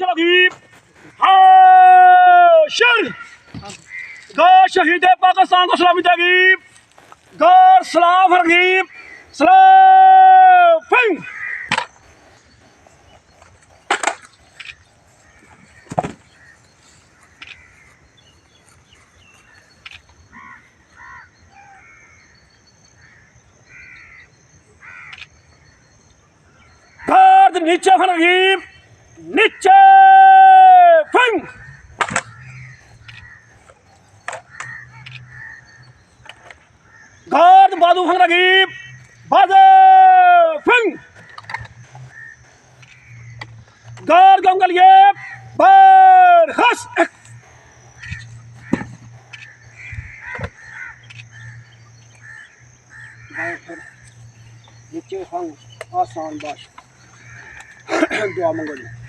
रगीब हाशर गौर शहीद पाकिस्तान को सलामी तगीब गौर सलाम रगीब सलाम गार्ड नीचे रगीब नीचे फिंग गार्ड बाजू फंग रगीब बाजू फिंग गार्ड गंगल ये बर हस नीचे फंग आसान बाश दुआ मंगो जी